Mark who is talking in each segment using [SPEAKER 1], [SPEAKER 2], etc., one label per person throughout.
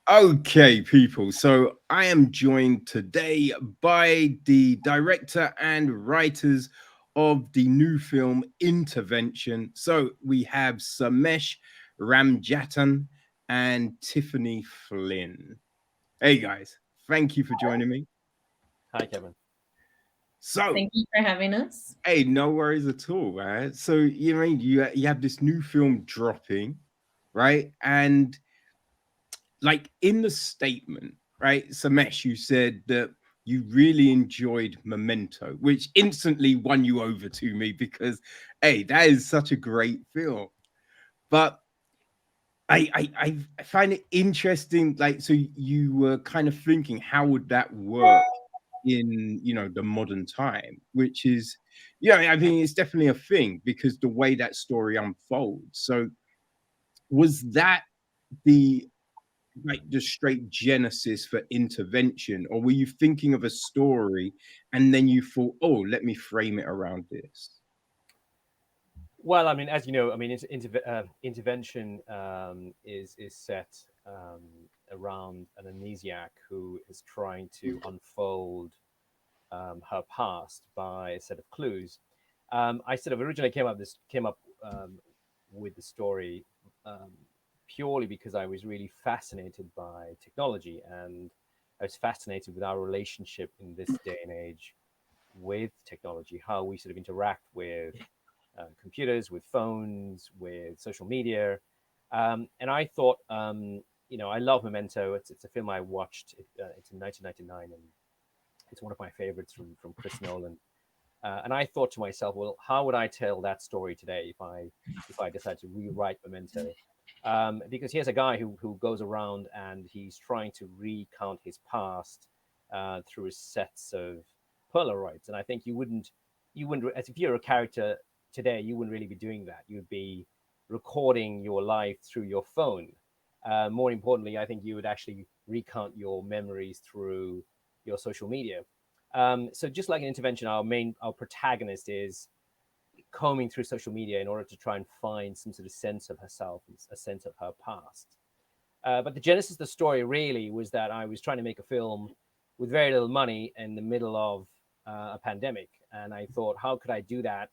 [SPEAKER 1] Okay, people. So I am joined today by the director and writers of the new film Intervention. So we have Samesh Ramjattan and Tiffany Flynn. Hey guys, thank you for joining me.
[SPEAKER 2] Hi, Kevin.
[SPEAKER 1] So,
[SPEAKER 3] Thank you for having us.
[SPEAKER 1] hey, no worries at all, right? So you have this new film dropping, right? And like in the statement, right, Samesh, you said that you really enjoyed Memento, which instantly won you over to me because, hey, that is such a great film. But I find it interesting. Like, so you were kind of thinking, how would that work in the modern time? Which is, yeah, I mean, it's definitely a thing because the way that story unfolds. So, was that the like the straight genesis for intervention, or were you thinking of a story and then you thought, oh, let me frame it around this?
[SPEAKER 2] Well, I mean, as you know, I mean, intervention is set around an amnesiac who is trying to unfold her past by a set of clues. I sort of originally came up with the story um, purely because I was really fascinated by technology, and I was fascinated with our relationship in this day and age with technology, how we sort of interact with computers, with phones, with social media. And I thought, I love Memento. It's a film I watched. It's in 1999, and it's one of my favorites from Chris Nolan. And I thought to myself, well, how would I tell that story today if I decide to rewrite Memento? Because here's a guy who goes around and he's trying to recount his past through sets of Polaroids. And I think you wouldn't, as if you're a character today, you wouldn't really be doing that. You'd be recording your life through your phone. More importantly, I think you would actually recount your memories through your social media. So just like an intervention, our protagonist is combing through social media in order to try and find some sort of sense of herself, a sense of her past. But the genesis of the story really was that I was trying to make a film with very little money in the middle of a pandemic, and I thought, how could I do that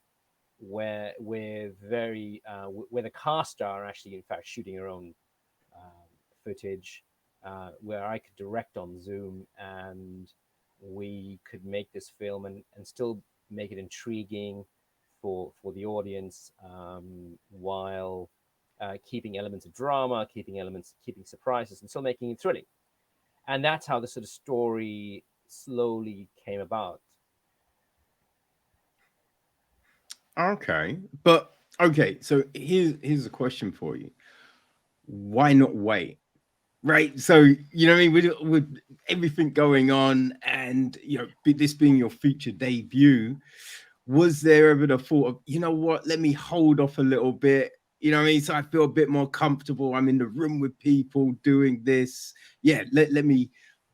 [SPEAKER 2] where the cast star actually, in fact, shooting her own footage, where I could direct on Zoom, and we could make this film and still make it intriguing for the audience, while keeping elements of drama, keeping surprises, and still making it thrilling. And that's how the sort of story slowly came about.
[SPEAKER 1] Okay, but okay, so here's a question for you. Why not wait? Right, so what I mean, with everything going on, and this being your feature debut, was there ever the thought of, what, let me hold off a little bit, what I mean, so I feel a bit more comfortable, I'm in the room with people doing this, yeah, let me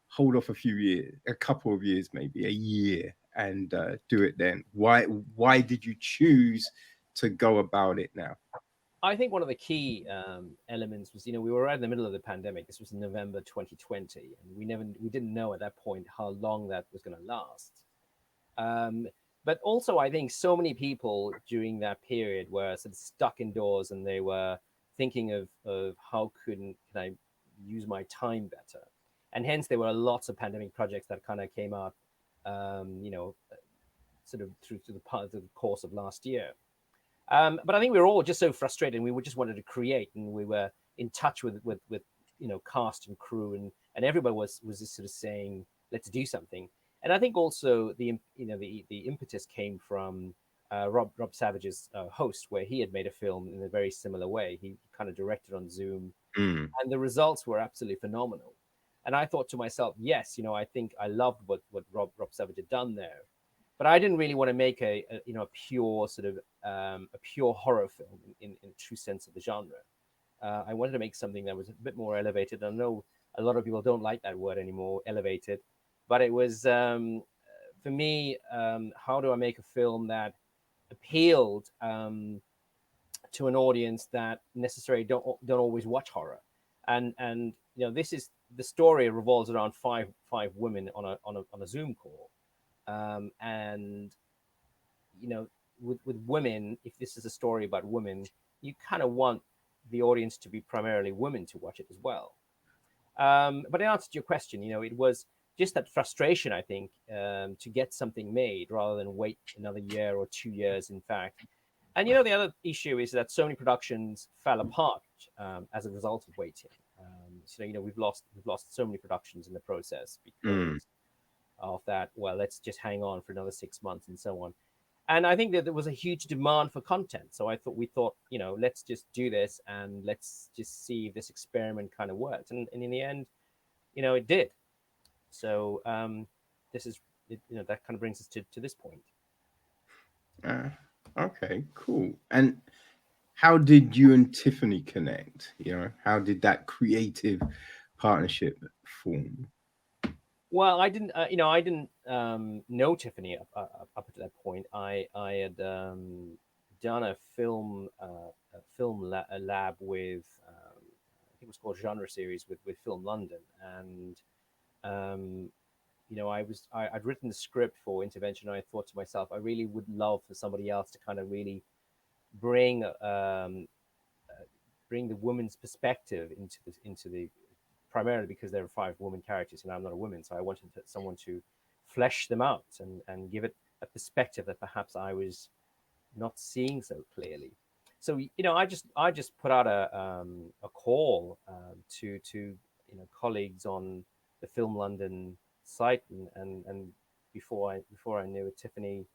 [SPEAKER 1] hold off a few years, a couple of years, maybe a year, and do it then? Why did you choose to go about it now?
[SPEAKER 2] I think one of the key elements was, we were right in the middle of the pandemic. This was in November 2020, and we didn't know at that point how long that was going to last. Um, but also, I think so many people during that period were sort of stuck indoors, and they were thinking of how can I use my time better, and hence there were lots of pandemic projects that kind of came out, um, you know, sort of through to the part of the course of last year. But I think we were all just so frustrated, and we just wanted to create, and we were in touch with cast and crew, and everybody was just sort of saying, let's do something. And I think also the impetus came from Rob Savage's Host, where he had made a film in a very similar way. He kind of directed on Zoom,
[SPEAKER 1] Mm.
[SPEAKER 2] and the results were absolutely phenomenal. And I thought to myself, yes, I think I loved what Rob Savage had done there, but I didn't really want to make a pure sort of a pure horror film in true sense of the genre. I wanted to make something that was a bit more elevated. I know a lot of people don't like that word anymore, elevated, but it was for me. How do I make a film that appealed to an audience that necessarily don't always watch horror? And this is the story revolves around five women on a Zoom call, and with women, if this is a story about women, you kind of want the audience to be primarily women to watch it as well. But in answer to your question, it was just that frustration, I think, to get something made rather than wait another year or 2 years, in fact. And the other issue is that so many productions fell apart as a result of waiting. So we've lost so many productions in the process
[SPEAKER 1] Mm.
[SPEAKER 2] because of that. Well, let's just hang on for another 6 months and so on. And I think that there was a huge demand for content. So we thought, let's just do this and let's just see if this experiment kind of works. And in the end, it did. So this is, that kind of brings us to this point.
[SPEAKER 1] Uh, okay, cool. And how did you and Tiffany connect? How did that creative partnership form?
[SPEAKER 2] Well, I didn't know Tiffany up to that point. I had done a lab with I think it was called Genre Series with Film London, and um, I'd written the script for Intervention. And I thought to myself, I really would love for somebody else to kind of really bring bring the woman's perspective into the primarily because there are five women characters and I'm not a woman, so I wanted someone to flesh them out and give it a perspective that perhaps I was not seeing so clearly. So I just put out a call to colleagues on the Film London site, and before I knew it, Tiffany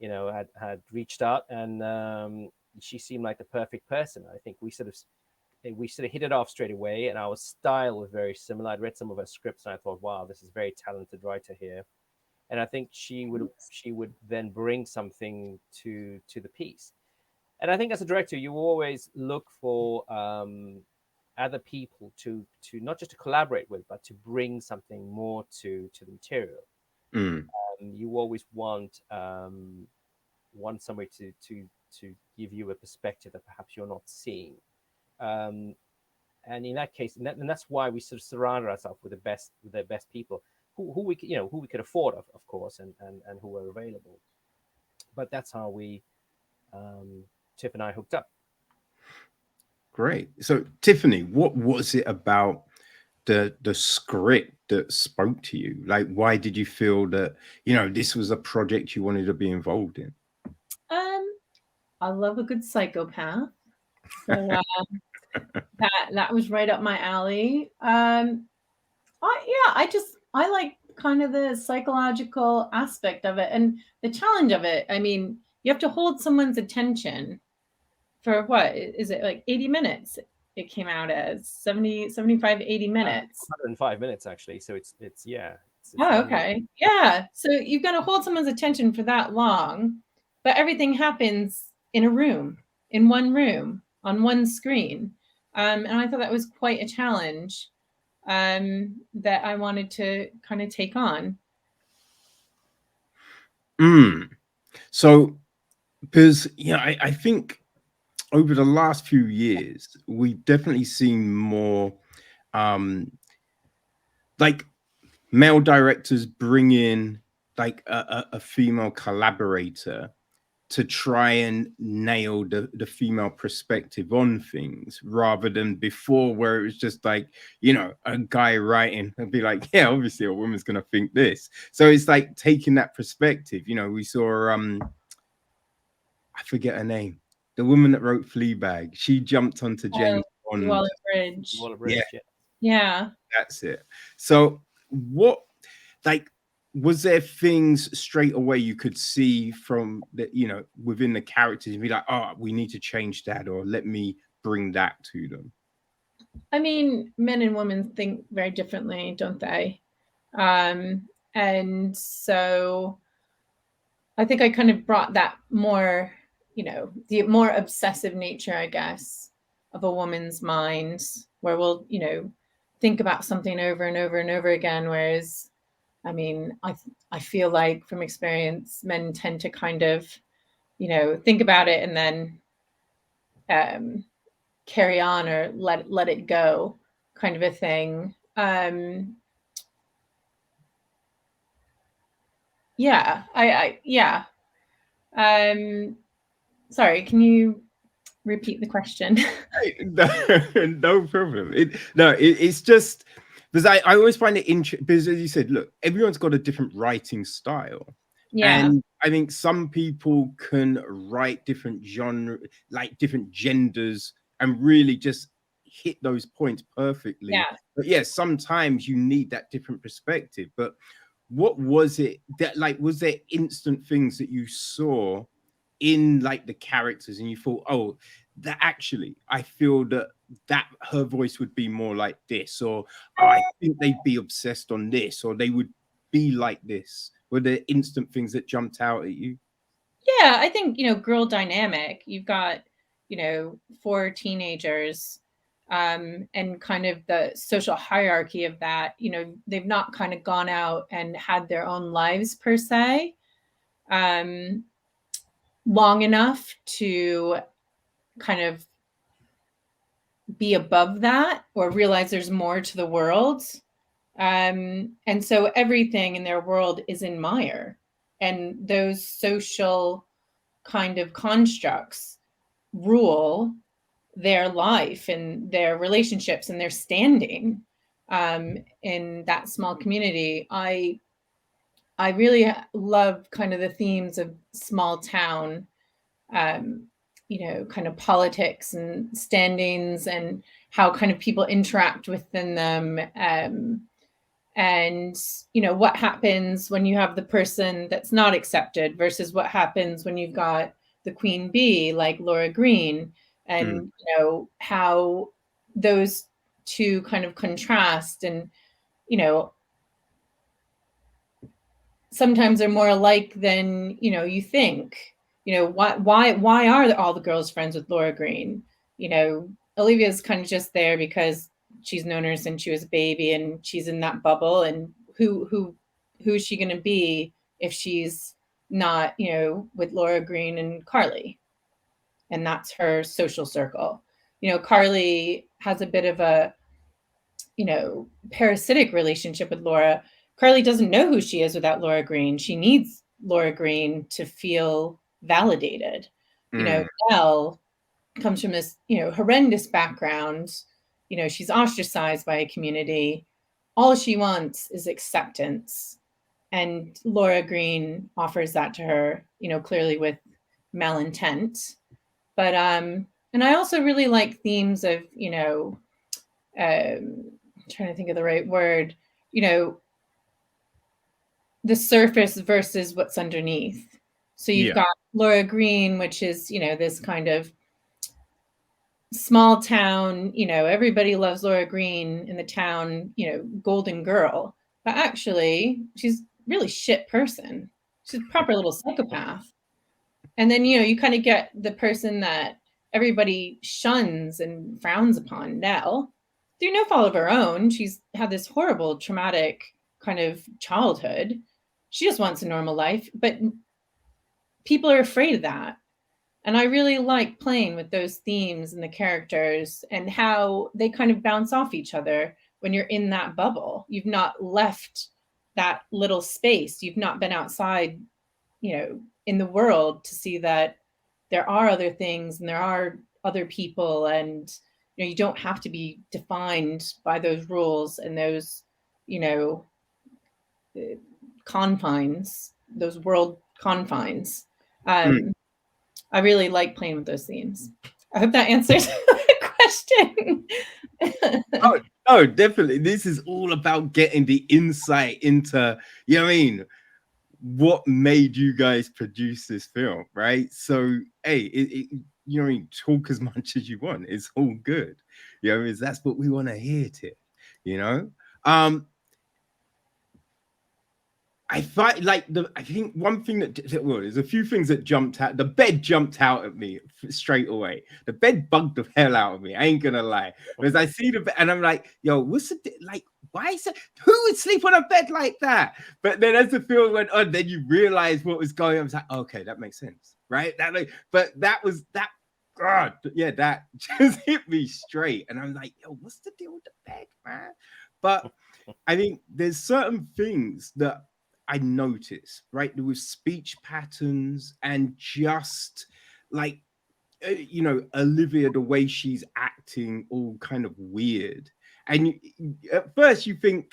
[SPEAKER 2] had reached out, and she seemed like the perfect person. I think we sort of hit it off straight away, and our style was very similar. I'd read some of her scripts, and I thought, wow, this is a very talented writer here. And I think she would then bring something to the piece. And I think as a director, you always look for other people to not just to collaborate with, but to bring something more to the material.
[SPEAKER 1] Mm.
[SPEAKER 2] You always want somebody to give you a perspective that perhaps you're not seeing. Um, and in that case, and that's why we sort of surrounded ourselves with the best people who we could afford, of course, and who were available. But that's how we um, Tiff and I hooked up.
[SPEAKER 1] Great. So, Tiffany, what was it about the script that spoke to you? Like, why did you feel that this was a project you wanted to be involved in?
[SPEAKER 3] Um, I love a good psychopath, so that was right up my alley. I like kind of the psychological aspect of it and the challenge of it. I mean, you have to hold someone's attention for what is it, like 80 minutes? It came out as 70, 75, 80 minutes.
[SPEAKER 2] 105 minutes actually, so it's yeah, it's
[SPEAKER 3] Oh,
[SPEAKER 2] long.
[SPEAKER 3] okay. Yeah. So you've got to hold someone's attention for that long, but everything happens in a room, in one room, on one screen. And I thought that was quite a challenge that I wanted to kind of take on.
[SPEAKER 1] Mm. So, because I think over the last few years, we've definitely seen more um like male directors bring in like a female collaborator to try and nail the female perspective on things rather than before where it was just like a guy writing and be like, yeah, obviously a woman's gonna think this. So it's like taking that perspective. We saw I forget her name, the woman that wrote Fleabag. She jumped onto
[SPEAKER 3] Oh,
[SPEAKER 1] James Bond.
[SPEAKER 3] Waller Bridge.
[SPEAKER 2] Waller
[SPEAKER 1] Yeah,
[SPEAKER 2] Bridge, yeah.
[SPEAKER 3] Yeah.
[SPEAKER 1] that's it. So what, like, was there things straight away you could see from the within the characters and be like, oh, we need to change that, or let me bring that to them?
[SPEAKER 3] I mean, men and women think very differently, don't they? Um, and so I think I kind of brought that more, the more obsessive nature, I guess, of a woman's mind, where we'll, think about something over and over and over again. Whereas, I mean, I feel like from experience, men tend to kind of, think about it and then um, carry on or let it go, kind of a thing. yeah, yeah. Sorry, can you repeat the question?
[SPEAKER 1] No problem. It's just because I always find it interesting because, as you said, look, everyone's got a different writing style.
[SPEAKER 3] Yeah,
[SPEAKER 1] And I think some people can write different genre, like different genders, and really just hit those points perfectly.
[SPEAKER 3] yeah.
[SPEAKER 1] But yeah, sometimes you need that different perspective. But what was it that, like, was there instant things that you saw in like the characters and you thought, oh, that actually I feel that her voice would be more like this, or oh, I think they'd be obsessed on this, or they would be like this? Were there instant things that jumped out at you?
[SPEAKER 3] Yeah, I think, girl dynamic. You've got, 4 teenagers, and kind of the social hierarchy of that. They've not kind of gone out and had their own lives per se, long enough to kind of be above that or realize there's more to the world. And so everything in their world is in mire. And those social kind of constructs rule their life and their relationships and their standing, in that small community. I really love kind of the themes of small town, kind of politics and standings and how kind of people interact within them. And what happens when you have the person that's not accepted versus what happens when you've got the queen bee like Laura Green, and how those two kind of contrast, and sometimes they're more alike than you think. Why are all the girls friends with Laura Green? Olivia's kind of just there because she's known her since she was a baby and she's in that bubble, and who's she going to be if she's not with Laura Green and Carly? And that's her social circle. Carly has a bit of a parasitic relationship with Laura. Carly doesn't know who she is without Laura Green. She needs Laura Green to feel validated. Elle comes from this, horrendous background. She's ostracized by a community. All she wants is acceptance. And Laura Green offers that to her, clearly with malintent. But and I also really like themes of, trying to think of the right word, the surface versus what's underneath. So you've got Laura Green, which is, this kind of small town, everybody loves Laura Green in the town, golden girl. But actually, she's really shit person. She's a proper little psychopath. And then, you kind of get the person that everybody shuns and frowns upon, Nell, through no fault of her own. She's had this horrible, traumatic kind of childhood. She just wants a normal life, but people are afraid of that. And I really like playing with those themes and the characters and how they kind of bounce off each other when you're in that bubble. You've not left that little space. You've not been outside, in the world to see that there are other things and there are other people, and you don't have to be defined by those rules and those confines, those world confines. I really like playing with those themes. I hope that answers the question.
[SPEAKER 1] Oh, definitely. This is all about getting the insight into, you know what I mean, what made you guys produce this film, right? So, hey, you know what I mean, talk as much as you want. It's all good. You know what I mean? That's what we want to hear, Tiff, you know? I thought I think one thing well, there's a few things that jumped out. The bed jumped out at me straight away. The bed bugged the hell out of me. I ain't gonna lie. Because I see the bed and I'm like, yo, what's the like? Why is it? Who would sleep on a bed like that? But then as the film went on, then you realize what was going on. I was like, okay, that makes sense, right? But that was that. God, yeah, that just hit me straight. And I'm like, yo, what's the deal with the bed, man? But I think there's certain things that I notice, right? There was speech patterns and just like, Olivia, the way she's acting, all kind of weird. And at first you think,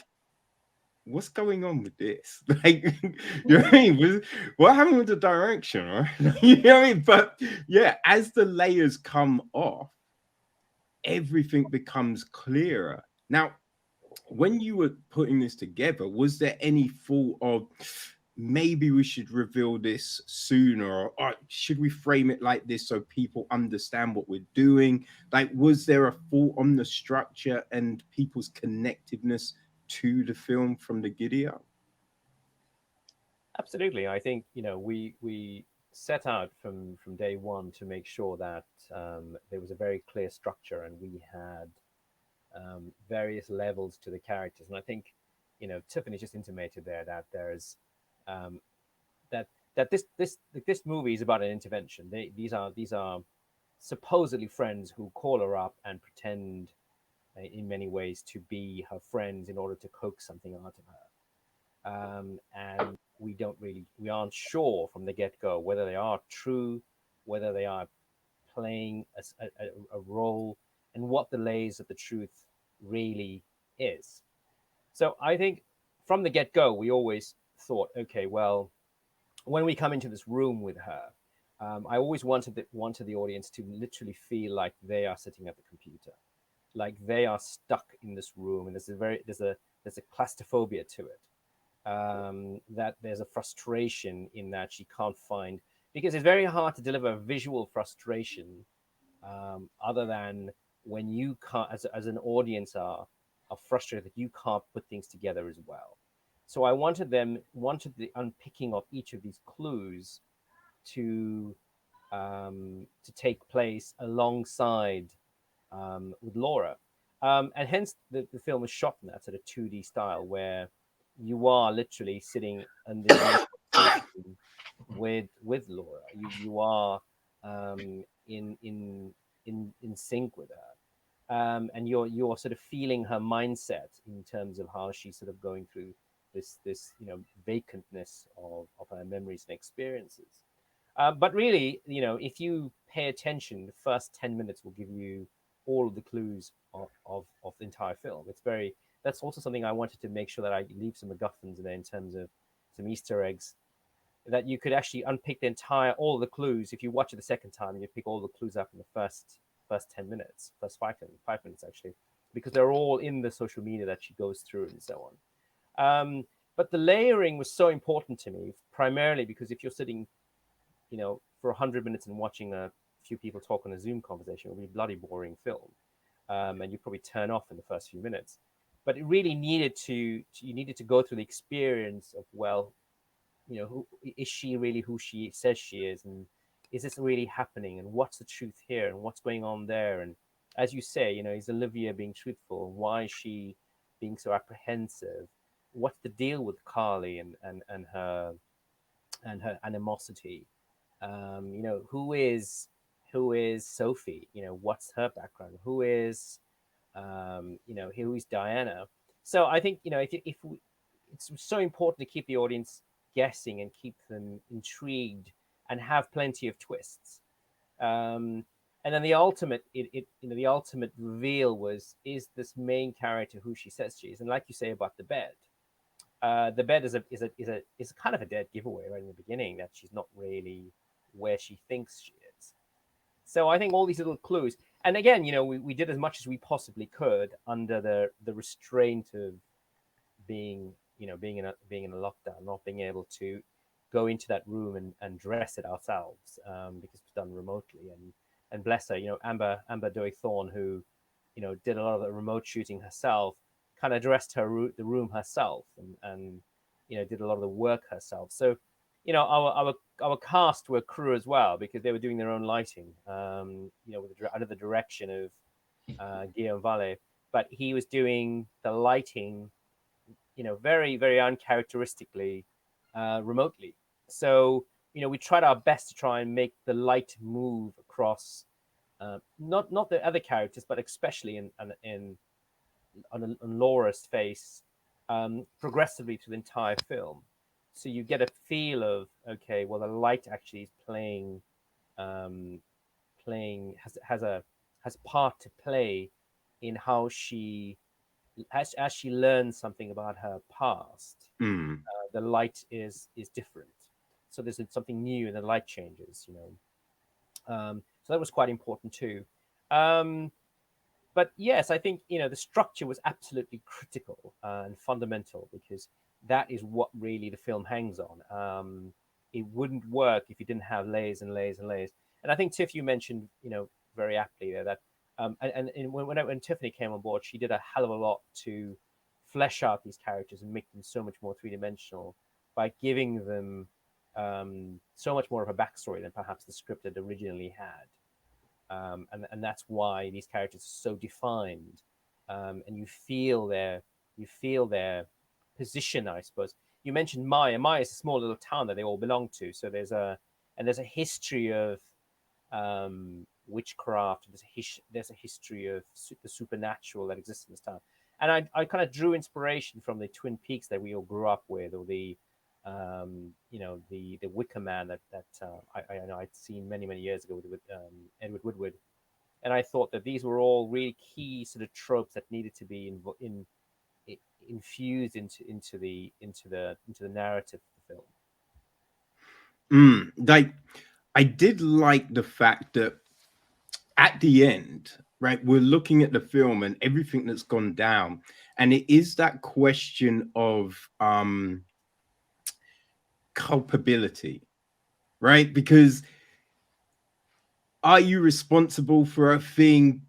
[SPEAKER 1] what's going on with this? Like, you know what I mean? What happened with the direction, right? You know what I mean? But yeah, as the layers come off, everything becomes clearer. Now, when you were putting this together, was there any thought of maybe we should reveal this sooner, or should we frame it like this so people understand what we're doing? Like, was there a thought on the structure and people's connectiveness to the film from the giddy up?
[SPEAKER 2] Absolutely. I think, we set out from day one to make sure that there was a very clear structure, and we had various levels to the characters. And I think, Tiffany just intimated there that there's um, that this movie is about an intervention. These are supposedly friends who call her up and pretend, in many ways, to be her friends in order to coax something out of her. And we aren't sure from the get go whether they are true, whether they are playing a role, and what the layers of the truth really is. So I think from the get go, we always thought, okay, well, when we come into this room with her, I always wanted the audience to literally feel like they are sitting at the computer, like they are stuck in this room, and there's a claustrophobia to it. That there's a frustration in that she can't find, because it's very hard to deliver visual frustration, other than when you can't, as an audience, are frustrated that you can't put things together as well. So I wanted the unpicking of each of these clues to to take place alongside, with Laura. And hence the film is shot in that sort of 2D style, where you are literally sitting and the conversation with Laura. You are in sync with her, and you're sort of feeling her mindset in terms of how she's sort of going through this vacantness of her memories and experiences. But really, if you pay attention, the first 10 minutes will give you all of the clues of the entire film. That's also something I wanted to make sure that I leave some MacGuffins in there, in terms of some Easter eggs, that you could actually unpick all the clues. If you watch it the second time, you pick all the clues up in the first 10 minutes, first 5 minutes actually, because they're all in the social media that she goes through and so on. But the layering was so important to me, primarily because if you're sitting, for 100 minutes and watching a few people talk on a Zoom conversation, it would be a bloody boring film, and you probably turn off in the first few minutes. But it really you needed to go through the experience of, well, who is she really, who she says she is, and is this really happening, and what's the truth here, and what's going on there? And as you say, is Olivia being truthful? Why is she being so apprehensive? What's the deal with Carly and her animosity? Who is Sophie? What's her background? Who is Diana? So I think, it's so important to keep the audience guessing and keep them intrigued and have plenty of twists. And then the ultimate reveal is this main character who she says she is. And like you say about the bed is kind of a dead giveaway right in the beginning, that she's not really where she thinks she is. So I think all these little clues, and again, we did as much as we possibly could under the restraint of being in a lockdown, not being able to go into that room and dress it ourselves, because it's done remotely. And bless her, Amber Doig-Thorne, who did a lot of the remote shooting herself, kind of dressed the room herself, and did a lot of the work herself. So our cast were crew as well, because they were doing their own lighting, under the direction of Guillaume Valle, but he was doing the lighting, very, very uncharacteristically, remotely. So, we tried our best to try and make the light move across, not the other characters, but especially in on Laura's face progressively through the entire film. So you get a feel of, okay, well, the light actually is um, playing has a part to play in how she as she learns something about her past.
[SPEAKER 1] Mm.
[SPEAKER 2] The light is different. So there's something new, and the light changes. So that was quite important too. Um, but yes, I think the structure was absolutely critical and fundamental, because that is what really the film hangs on. It wouldn't work if you didn't have layers and layers and layers. And I think Tiff, you mentioned very aptly there that when Tiffany came on board, she did a hell of a lot to flesh out these characters and make them so much more three-dimensional by giving them so much more of a backstory than perhaps the script had originally had. And that's why these characters are so defined, and you feel their position, I suppose. You mentioned Maya. Maya is a small little town that they all belong to, so there's a history of witchcraft. There's a history of the supernatural that exists in this town, and I kind of drew inspiration from the Twin Peaks that we all grew up with, or the Wicker Man that I know I'd seen many years ago with Edward Woodward, and I thought that these were all really key sort of tropes that needed to be infused into the narrative of the film.
[SPEAKER 1] Like, I did like the fact that at the end, right, we're looking at the film and everything that's gone down, and it is that question of culpability, right? Because are you responsible for a thing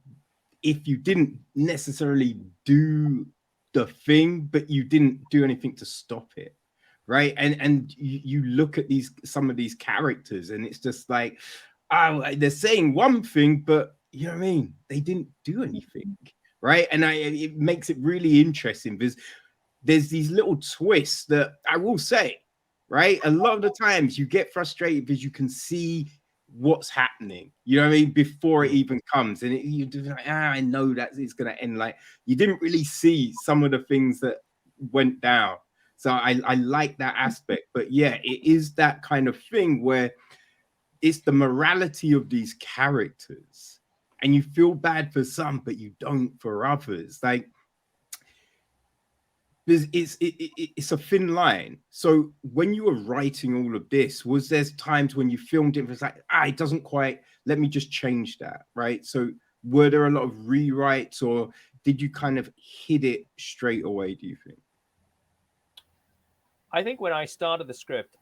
[SPEAKER 1] if you didn't necessarily do the thing, but you didn't do anything to stop it? Right. And you look at some of these characters, and it's just like, oh, they're saying one thing, but you know what I mean? They didn't do anything. Right. And it makes it really interesting, because there's these little twists that I will say, right? A lot of the times you get frustrated because you can see what's happening, you know what I mean, before it even comes. And you're just like, I know that it's going to end. Like, you didn't really see some of the things that went down. So I like that aspect. But yeah, it is that kind of thing where it's the morality of these characters, and you feel bad for some, but you don't for others. Like, it's a thin line. So when you were writing all of this, was there times when you filmed it and it was like, it doesn't quite, let me just change that, right? So were there a lot of rewrites, or did you kind of hit it straight away, do you think?
[SPEAKER 2] I think when I started the script,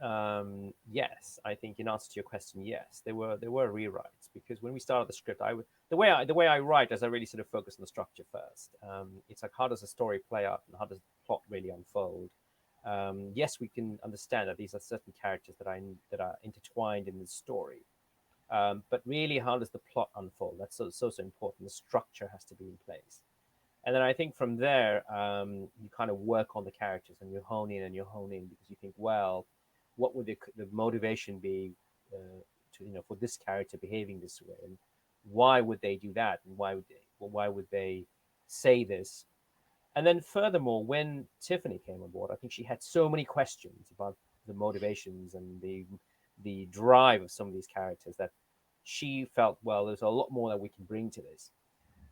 [SPEAKER 2] yes. I think in answer to your question, yes, there were rewrites, because when we started the script, the way I write is I really sort of focus on the structure first. It's like, how does the story play out, and how does the plot really unfold? Yes, we can understand that these are certain characters that are intertwined in the story, but really, how does the plot unfold? That's so important. The structure has to be in place. And then I think from there, you kind of work on the characters, and you hone in and you hone in, because you think, well, what would the motivation be for this character behaving this way, and why would they do that, and why would they say this? And then furthermore, when Tiffany came on board, I think she had so many questions about the motivations and the drive of some of these characters, that she felt, well, there's a lot more that we can bring to this.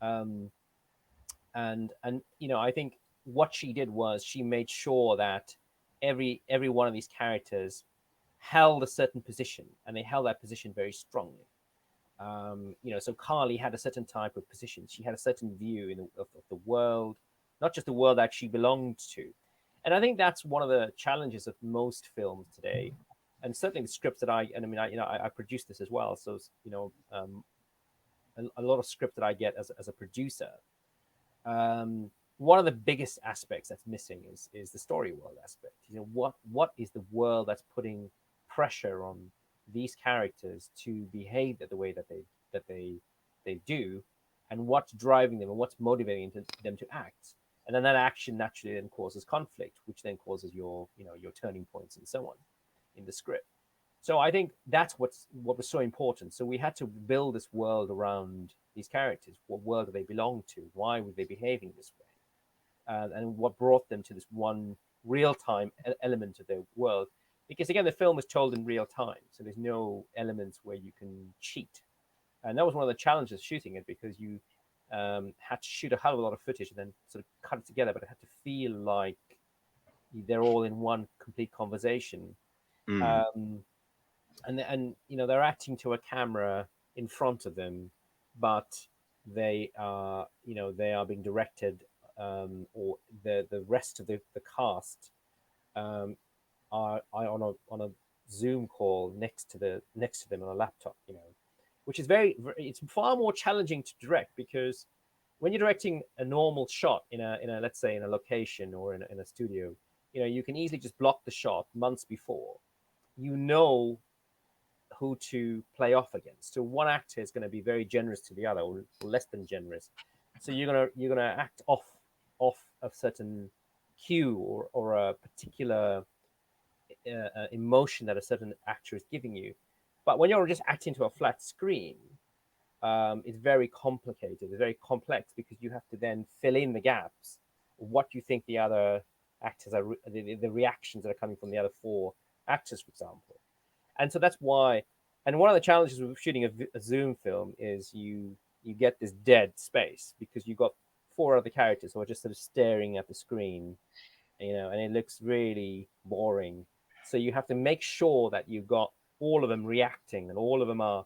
[SPEAKER 2] Um, and I think what she did was she made sure that every one of these characters held a certain position, and they held that position very strongly. So Carly had a certain type of position. She had a certain view of the world, not just the world that she belonged to. And I think that's one of the challenges of most films today, and certainly the scripts that I produced this as well. So a lot of script that I get as a producer, one of the biggest aspects that's missing is the story world aspect. What is the world that's putting pressure on these characters to behave the way that they do, and what's driving them, and what's motivating them to act. And then that action naturally then causes conflict, which then causes your turning points and so on in the script. So I think that's what was so important. So we had to build this world around these characters. What world do they belong to? Why would they be behaving this way? and what brought them to this one real-time element of their world. Because again, the film was told in real time, so there's no elements where you can cheat. And that was one of the challenges shooting it, because you had to shoot a hell of a lot of footage and then sort of cut it together, but it had to feel like they're all in one complete conversation.
[SPEAKER 1] Mm.
[SPEAKER 2] And they're acting to a camera in front of them, but they are they are being directed, or the rest of the cast um, are on a Zoom call next to them on a laptop, which is it's far more challenging to direct, because when you're directing a normal shot in a let's say in a location or in a studio, you can easily just block the shot months before. You know who to play off against. So one actor is going to be very generous to the other, or less than generous. So you're gonna act off a certain cue, or a particular emotion that a certain actor is giving you. But when you're just acting to a flat screen, it's very complicated. It's very complex, because you have to then fill in the gaps. What you think the other actors are, the reactions that are coming from the other four actors, for example. And so that's why. And one of the challenges with shooting a Zoom film is you get this dead space, because you've got four other characters who are just sort of staring at the screen, and it looks really boring. So you have to make sure that you've got all of them reacting, and all of them are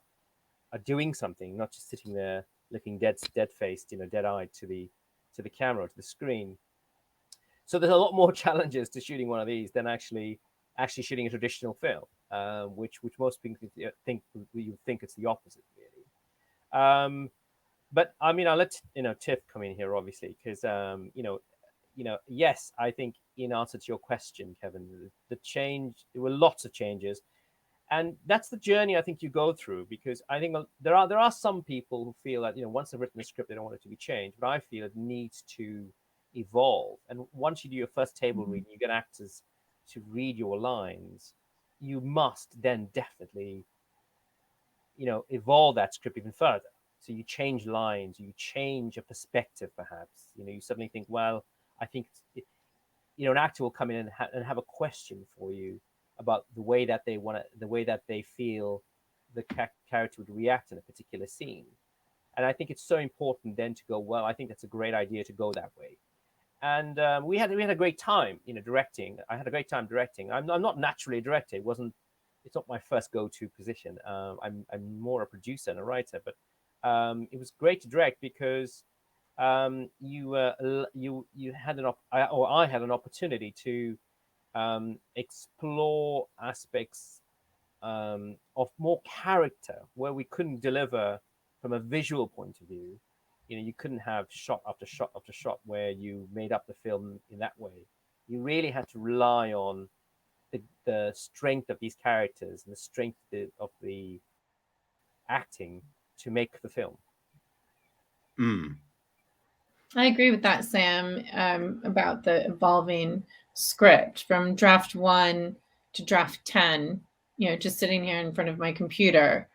[SPEAKER 2] doing something, not just sitting there looking dead faced, dead eyed to the camera, to the screen. So there's a lot more challenges to shooting one of these than actually shooting a traditional film, which most people think you think it's the opposite, really. But I mean, I'll let Tiff come in here, obviously, because yes, I think in answer to your question, Kevin, the change, there were lots of changes, and that's the journey I think you go through, because I think there are some people who feel that once they've written a script, they don't want it to be changed, but I feel it needs to evolve. And once you do your first table reading, you get actors to read your lines, you must then definitely evolve that script even further. So you change lines, you change a perspective, perhaps. You suddenly think, well, I think an actor will come in and have a question for you about the way that the way that they feel the character would react in a particular scene. And I think it's so important then to go, well, I think that's a great idea to go that way. And we had a great time, directing. I had a great time directing. I'm not naturally a director. It's not my first go-to position. I'm more a producer and a writer, but it was great to direct, because you had I had an opportunity to explore aspects of more character where we couldn't deliver from a visual point of view. You couldn't have shot after shot after shot where you made up the film in that way. You really had to rely on the strength of these characters and the strength of the acting to make the film.
[SPEAKER 1] Mm.
[SPEAKER 3] I agree with that, Sam, about the evolving script from draft 1 to draft 10. Just sitting here in front of my computer,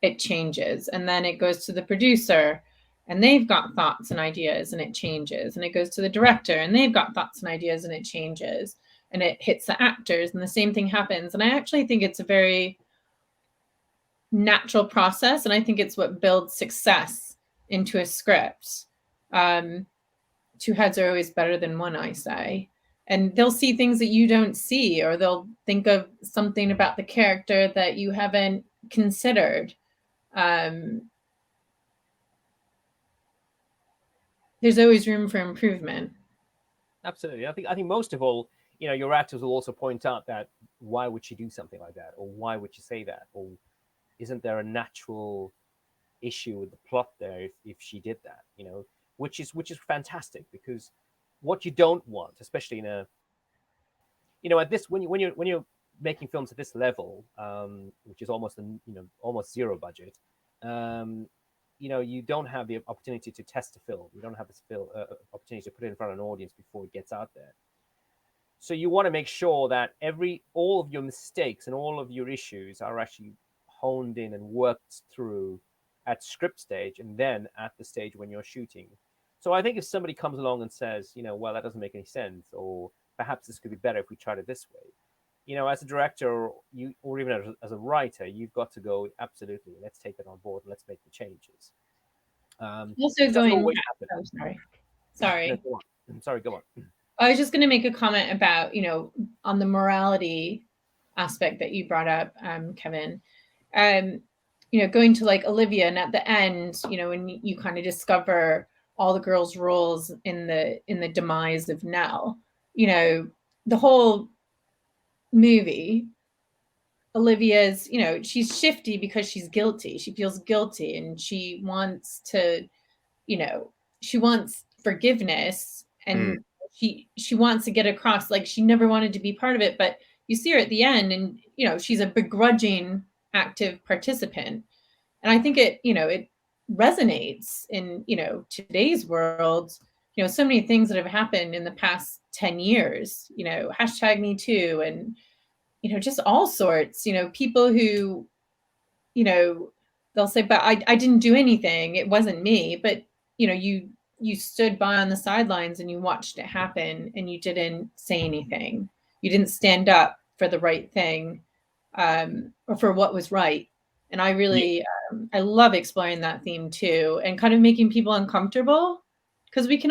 [SPEAKER 3] it changes. And then it goes to the producer, and they've got thoughts and ideas, and it changes. And it goes to the director, and they've got thoughts and ideas, and it changes. And it hits the actors, and the same thing happens. And I actually think it's a very natural process, and I think it's what builds success into a script. Two heads are always better than one, I say. And they'll see things that you don't see, or they'll think of something about the character that you haven't considered. There's always room for improvement.
[SPEAKER 2] Absolutely. I think most of all, your actors will also point out that why would she do something like that, or why would she say that, or isn't there a natural issue with the plot there if she did that, which is fantastic, because what you don't want, especially in a at this when you're making films at this level, which is almost almost zero budget, you don't have the opportunity to test a film. You don't have this opportunity to put it in front of an audience before it gets out there. So you want to make sure that all of your mistakes and all of your issues are actually honed in and worked through at script stage, and then at the stage when you're shooting. So I think if somebody comes along and says, well, that doesn't make any sense, or perhaps this could be better if we tried it this way, as a director, or even as a writer, you've got to go, absolutely, let's take that on board and let's make the changes.
[SPEAKER 3] Also
[SPEAKER 2] It doesn't
[SPEAKER 3] going,
[SPEAKER 2] always happen.
[SPEAKER 3] oh, sorry.
[SPEAKER 2] No, go on. Sorry, go on.
[SPEAKER 3] I was just going to make a comment about, on the morality aspect that you brought up, Kevin. Going to like Olivia, and at the end, when you kind of discover all the girls' roles in the demise of Nell, the whole movie, Olivia's, she's shifty because she's guilty. She feels guilty, and she wants to, she wants forgiveness, and she wants to get across, like, she never wanted to be part of it, but you see her at the end, and she's a begrudging active participant. And I think it resonates in today's world. So many things that have happened in the past 10 years, hashtag Me Too, and just all sorts, people who they'll say, but I didn't do anything, it wasn't me. But you stood by on the sidelines and you watched it happen, and you didn't say anything. You didn't stand up for the right thing, or for what was right. And I really, I love exploring that theme too, and kind of making people uncomfortable, because we've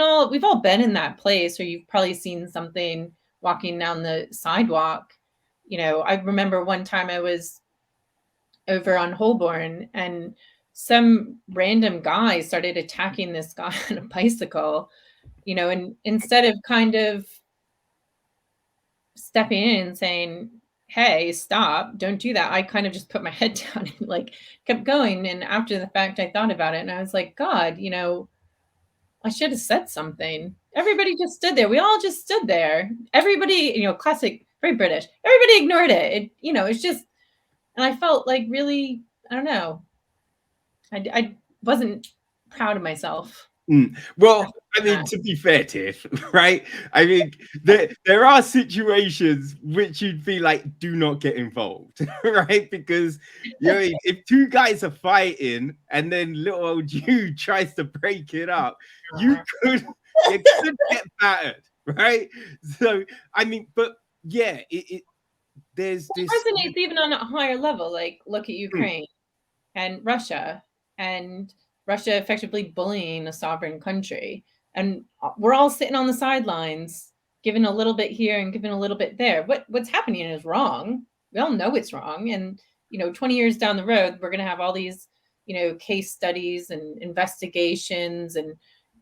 [SPEAKER 3] all been in that place, or you've probably seen something walking down the sidewalk. I remember one time I was over on Holborn, and some random guy started attacking this guy on a bicycle, and instead of kind of stepping in and saying, hey, stop, don't do that, I kind of just put my head down and like kept going. And after the fact, I thought about it, and I was like, God, I should have said something. Everybody just stood there. We all just stood there. Everybody, classic, very British. Everybody ignored it. It's just, and I felt like really, I don't know. I wasn't proud of myself.
[SPEAKER 1] Well, I mean, to be fair, Tiff, right? I mean, there are situations which you'd be like, do not get involved, right? Because if two guys are fighting and then little old you tries to break it up, you could get battered, right? So, I mean, but yeah, there's this
[SPEAKER 3] resonates even on a higher level. Like, look at Ukraine and Russia effectively bullying a sovereign country, and we're all sitting on the sidelines, giving a little bit here and giving a little bit there. What's happening is wrong. We all know it's wrong, and 20 years down the road, we're going to have all these case studies and investigations and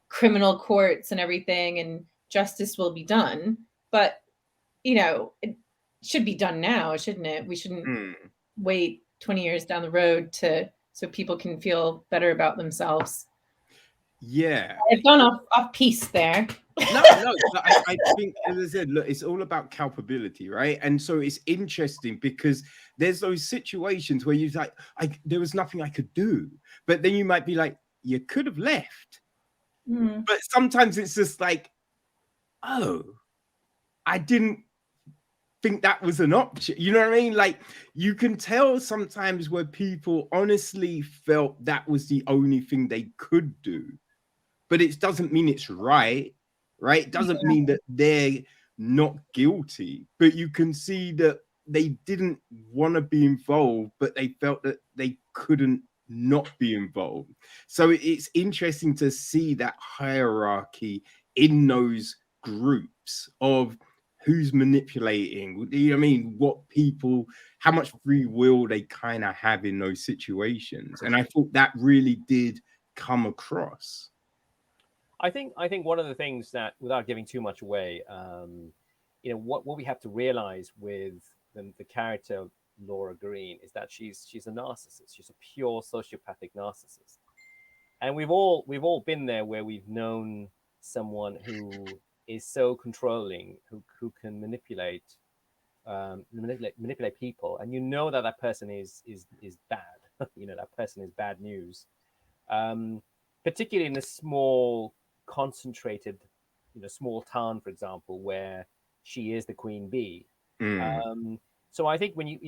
[SPEAKER 3] criminal courts and everything, and justice will be done. But it should be done now, shouldn't it? We shouldn't wait 20 years down the road so people can feel better about themselves.
[SPEAKER 1] Yeah,
[SPEAKER 3] I've gone off piece there.
[SPEAKER 1] No, I think, as I said, look, it's all about culpability, right? And so it's interesting because there's those situations where you're like, there was nothing I could do, but then you might be like, you could have left. But sometimes it's just like, oh, I didn't think that was an option. You know what I mean? Like, you can tell sometimes where people honestly felt that was the only thing they could do, but it doesn't mean it's right. It doesn't mean that they're not guilty, but you can see that they didn't want to be involved, but they felt that they couldn't not be involved. So it's interesting to see that hierarchy in those groups of who's manipulating, you know what I mean? What people, how much free will they kind of have in those situations. And I thought that really did come across.
[SPEAKER 2] I think one of the things that, without giving too much away, what we have to realize with the character Laura Green is that she's a narcissist. She's a pure sociopathic narcissist, and we've all been there, where we've known someone who is so controlling, who can manipulate people, and that person is bad. That person is bad news, particularly in a small, concentrated, small town, for example, where she is the queen bee. So I think when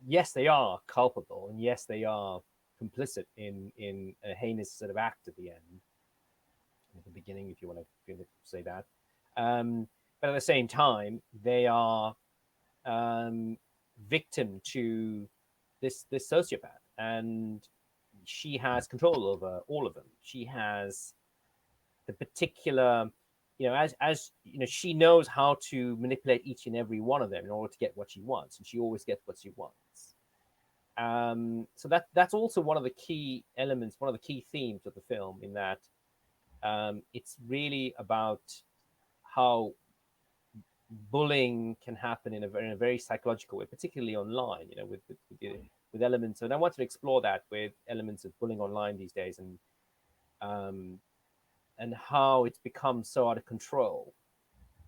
[SPEAKER 2] yes, they are culpable, and yes, they are complicit in a heinous sort of act at the end. at the beginning, if you want to say that. But at the same time, they are victim to this sociopath, and she has control over all of them. She has the particular, as you know, she knows how to manipulate each and every one of them in order to get what she wants, and she always gets what she wants. So that's also one of the key elements, one of the key themes of the film, in that it's really about how bullying can happen in a very psychological way, particularly online. With elements, and I want to explore that with elements of bullying online these days, and how it's become so out of control.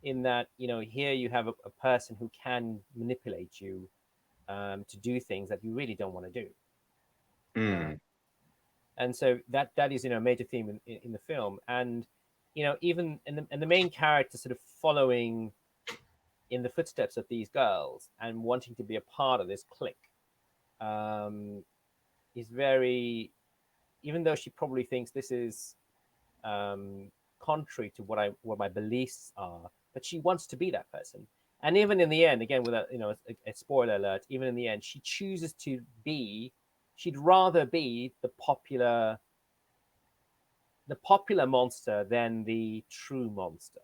[SPEAKER 2] In that, here you have a person who can manipulate you to do things that you really don't want to do. And so that is a major theme in the film. And even and the main character sort of following in the footsteps of these girls and wanting to be a part of this clique is very, even though she probably thinks this is contrary to what my beliefs are, but she wants to be that person. And even in the end, again, with a spoiler alert, even in the end, she chooses to be. She'd rather be the popular monster than the true monster.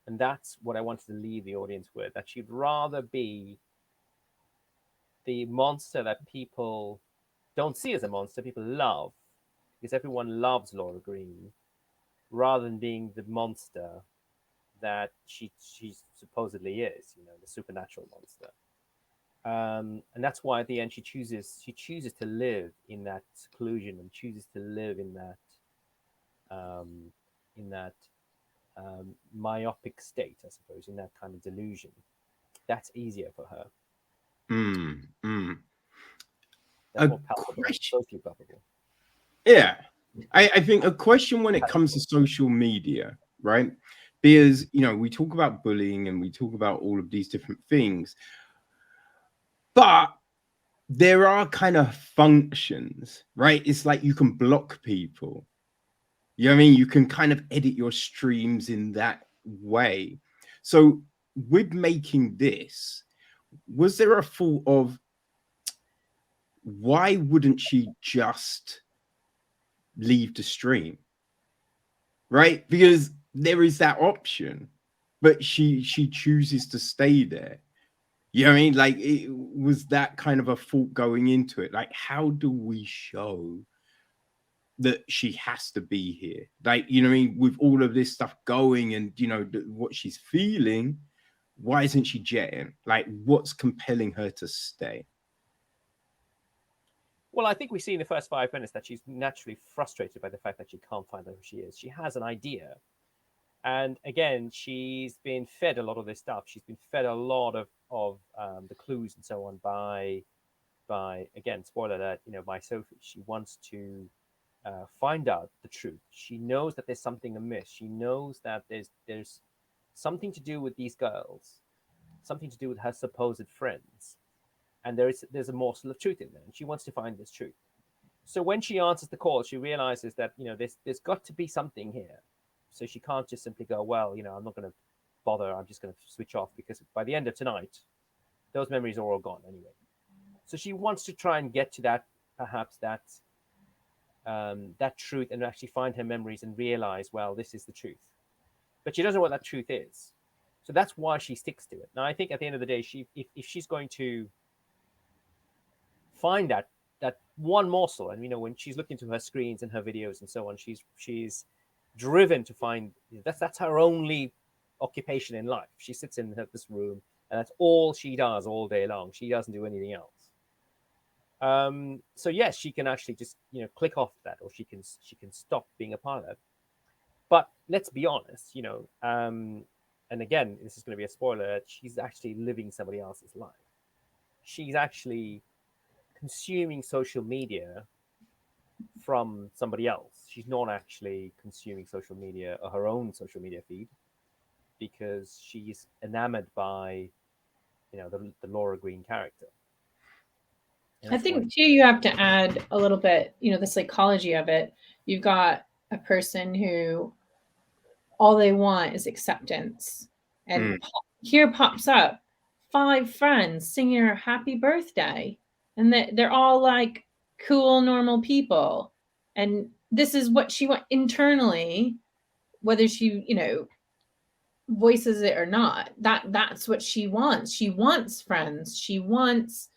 [SPEAKER 2] And that's what I wanted to leave the audience with, that she'd rather be the monster that people don't see as a monster, people love, because everyone loves Laura Green, rather than being the monster that she supposedly is, the supernatural monster. And that's why at the end she chooses to live in that seclusion, and chooses to live in that myopic state, I suppose, in that kind of delusion. That's easier for her. That's more palpable, socially palpable.
[SPEAKER 1] Yeah. I think a question when it comes to social media, right? Because, we talk about bullying and we talk about all of these different things, but there are kind of functions, right? It's like you can block people. You know what I mean? You can kind of edit your streams in that way. So with making this, was there a thought of why wouldn't she just leave the stream? Right? Because there is that option, but she chooses to stay there. You know what I mean? Like, it was that kind of a thought going into it. Like, how do we show that she has to be here? Like, you know what I mean? With all of this stuff going and, what she's feeling, why isn't she jetting? Like, what's compelling her to stay?
[SPEAKER 2] Well, I think we see in the first 5 minutes that she's naturally frustrated by the fact that she can't find out who she is. She has an idea. And again, she's been fed a lot of this stuff. She's been fed a lot of the clues and so on by again, spoiler alert, by Sophie. She wants to find out the truth. She knows that there's something amiss. She knows that there's something to do with these girls, something to do with her supposed friends. And there's a morsel of truth in there, and she wants to find this truth. So when she answers the call, she realizes that there's got to be something here. So she can't just simply go, well, I'm not going to bother. I'm just going to switch off, because by the end of tonight, those memories are all gone anyway. So she wants to try and get to that, perhaps that truth, and actually find her memories and realize, well, this is the truth. But she doesn't know what that truth is. So that's why she sticks to it. Now, I think at the end of the day, if she's going to find that one morsel, and when she's looking through her screens and her videos and so on, she's driven to find that's her only occupation in life. She sits in this room, and that's all she does all day long. She doesn't do anything else. So yes, she can actually just click off that, or she can stop being a part of that. But let's be honest, and again, this is going to be a spoiler. She's actually living somebody else's life. She's actually consuming social media from somebody else. She's not actually consuming social media or her own social media feed, because she's enamored by the Laura Green character.
[SPEAKER 3] I think too, you have to add a little bit, the psychology of it. You've got a person who all they want is acceptance. And here pops up 5 friends singing her happy birthday. And they're all like cool, normal people. And this is what she wants internally, whether she, voices it or not. That's what she wants. She wants friends. She wants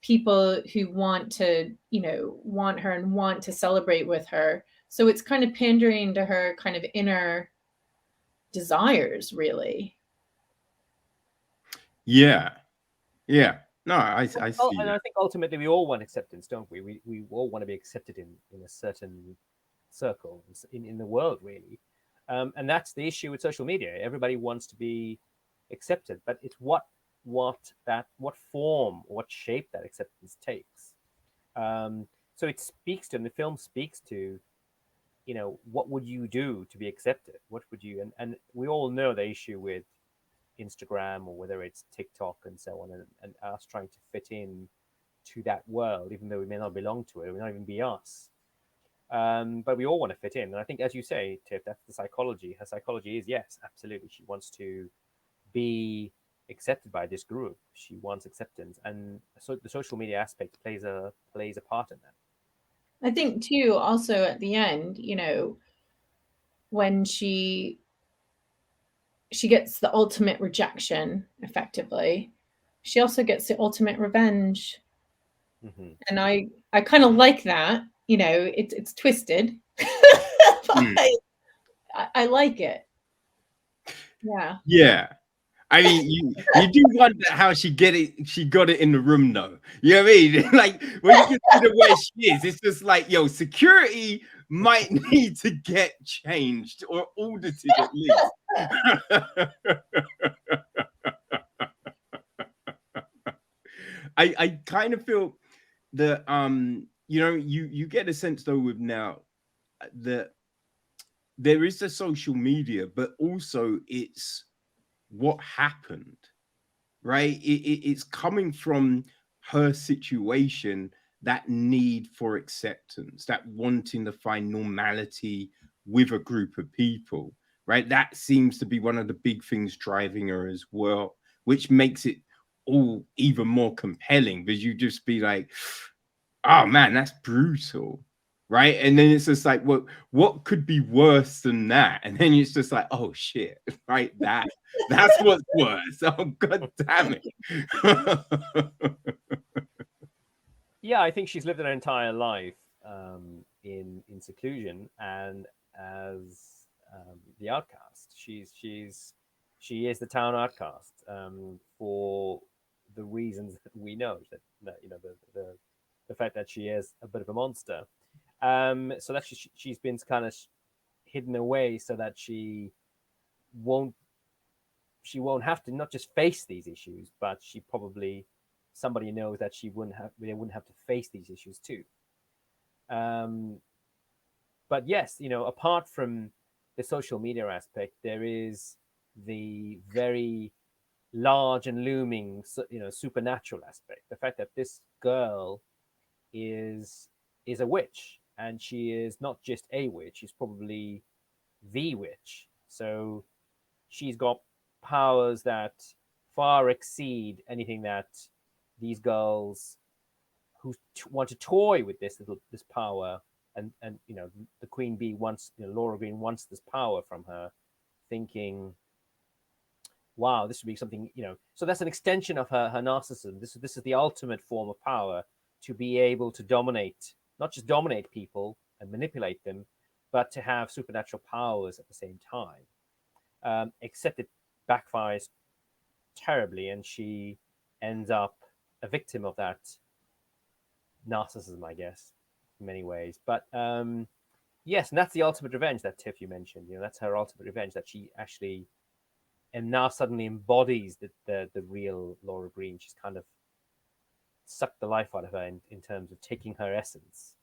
[SPEAKER 3] people who want to, want her and want to celebrate with her. So it's kind of pandering to her kind of inner desires, really.
[SPEAKER 1] Yeah. No, I see
[SPEAKER 2] And
[SPEAKER 1] that.
[SPEAKER 2] I think ultimately we all want acceptance, don't we? We all want to be accepted in a certain circle in the world, really. And that's the issue with social media. Everybody wants to be accepted, but it's what form, what shape that acceptance takes. So it speaks to, and the film speaks to, what would you do to be accepted? What would you? And we all know the issue with Instagram, or whether it's TikTok and so on, and us trying to fit in to that world, even though we may not belong to it, we may not even be us. But we all want to fit in. And I think, as you say, Tiff, that's the psychology. Her psychology is, yes, absolutely. She wants to be accepted by this group. She wants acceptance. And so the social media aspect plays a part in that.
[SPEAKER 3] I think too, also at the end, when she gets the ultimate rejection, effectively, she also gets the ultimate revenge.
[SPEAKER 2] Mm-hmm.
[SPEAKER 3] And I kind of like that. It's twisted, but I like it. Yeah.
[SPEAKER 1] Yeah. I mean, you do wonder how she got it in the room, though. You know what I mean? Like, when you consider where she is, it's just like, yo, security might need to get changed or audited at least. I kind of feel that you get a sense, though, with now that there is the social media, but also it's what happened, right? It's coming from her situation, that need for acceptance, that wanting to find normality with a group of people, right? That seems to be one of the big things driving her as well, which makes it all even more compelling, because you just be like, oh man, that's brutal. Right. And then it's just like, what could be worse than that? And then it's just like, oh shit, right? That's what's worse. Oh god damn it.
[SPEAKER 2] Yeah, I think she's lived her entire life in seclusion and as the outcast. She is the town outcast for the reasons that we know, that the fact that she is a bit of a monster. So that she's been kind of hidden away so that won't she won't have to not just face these issues, but somebody knows that they wouldn't have to face these issues too. But yes, apart from the social media aspect, there is the very large and looming, supernatural aspect. The fact that this girl is a witch, and she is not just a witch; she's probably the witch. So she's got powers that far exceed anything that these girls who want to toy with this power, and the Queen Bee wants, Laura Green wants this power from her, thinking, wow, this would be something, so that's an extension of her narcissism. This is the ultimate form of power, to be able to dominate, not just dominate people and manipulate them, but to have supernatural powers at the same time. Except it backfires terribly, and she ends up a victim of that narcissism, I guess, in many ways. But yes, and that's the ultimate revenge that Tiff, you mentioned. That's her ultimate revenge, that she actually and now suddenly embodies the real Laura Green. She's kind of sucked the life out of her in terms of taking her essence.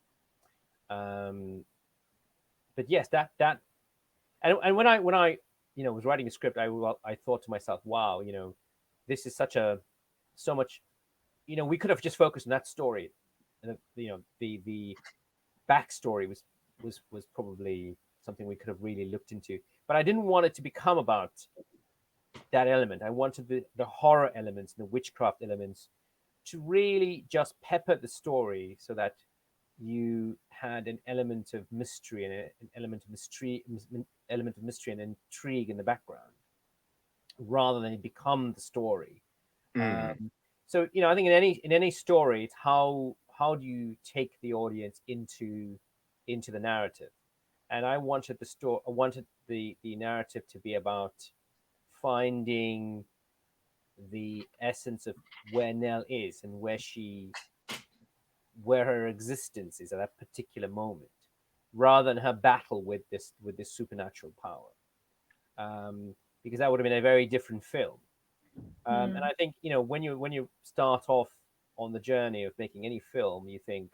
[SPEAKER 2] But yes, that and when I was writing a script, I thought to myself, wow, this is so much. We could have just focused on that story, and the backstory was probably something we could have really looked into. But I didn't want it to become about that element. I wanted the horror elements and the witchcraft elements to really just pepper the story so that you had an element of mystery and an element of mystery and intrigue in the background, rather than it become the story. So I think in any story, it's how do you take the audience into the narrative, and I wanted the narrative to be about finding the essence of where Nell is and where her existence is at that particular moment, rather than her battle with this supernatural power, because that would have been a very different film. And I think when you start off on the journey of making any film, you think,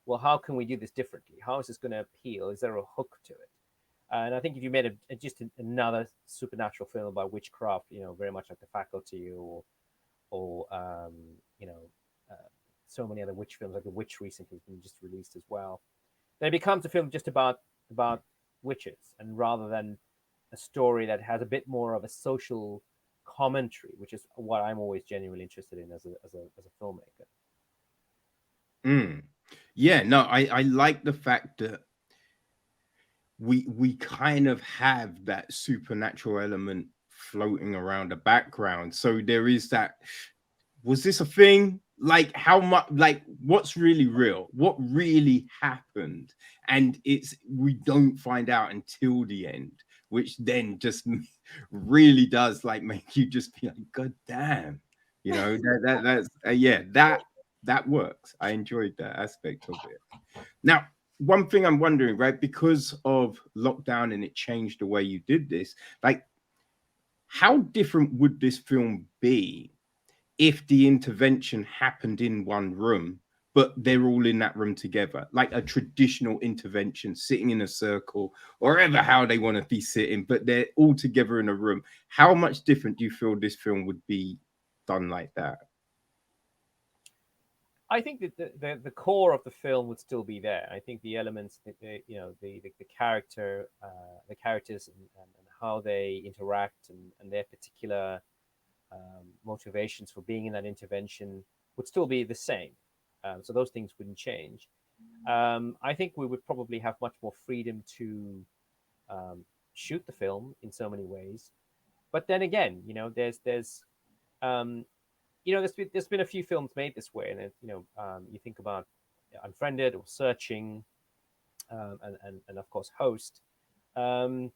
[SPEAKER 2] well, how can we do this differently? How is this going to appeal? Is there a hook to it? And I think if you made another supernatural film about witchcraft, very much like The Faculty or so many other witch films, like The Witch recently has been just released as well, then it becomes a film just about witches, and rather than a story that has a bit more of a social commentary, which is what I'm always genuinely interested in as a filmmaker.
[SPEAKER 1] Yeah, no, I like the fact that we kind of have that supernatural element floating around the background. So there is that, was this a thing? Like how much, like what's really real? What really happened? And we don't find out until the end, which then just really does like make you just be like, God damn, that's yeah, that works. I enjoyed that aspect of it. Now, one thing I'm wondering, right, because of lockdown and it changed the way you did this, like, how different would this film be if the intervention happened in one room, but they're all in that room together, like a traditional intervention, sitting in a circle, or ever how they want to be sitting, but they're all together in a room? How much different do you feel this film would be done like that?
[SPEAKER 2] I think that the core of the film would still be there. I think the elements, the characters and how they interact and their particular motivations for being in that intervention would still be the same. So those things wouldn't change. I think we would probably have much more freedom to shoot the film in so many ways. But then again, there's been a few films made this way, and you think about Unfriended or Searching, and of course Host, and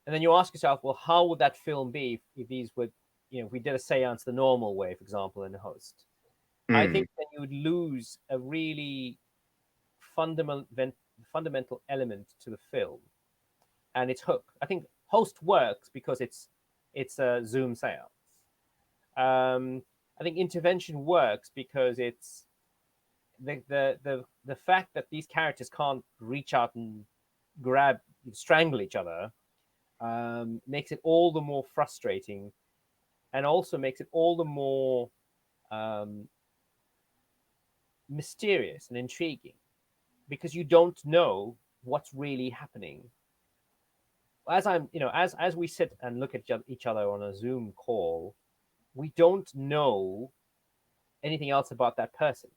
[SPEAKER 2] then you ask yourself, well, how would that film be if these would, if we did a séance the normal way, for example, in Host? I think then you would lose a really fundamental element to the film and its hook. I think Host works because it's a Zoom séance. I think Intervention works because it's the fact that these characters can't reach out and strangle each other, makes it all the more frustrating, and also makes it all the more mysterious and intriguing, because you don't know what's really happening. As we sit and look at each other on a Zoom call, we don't know anything else about that person.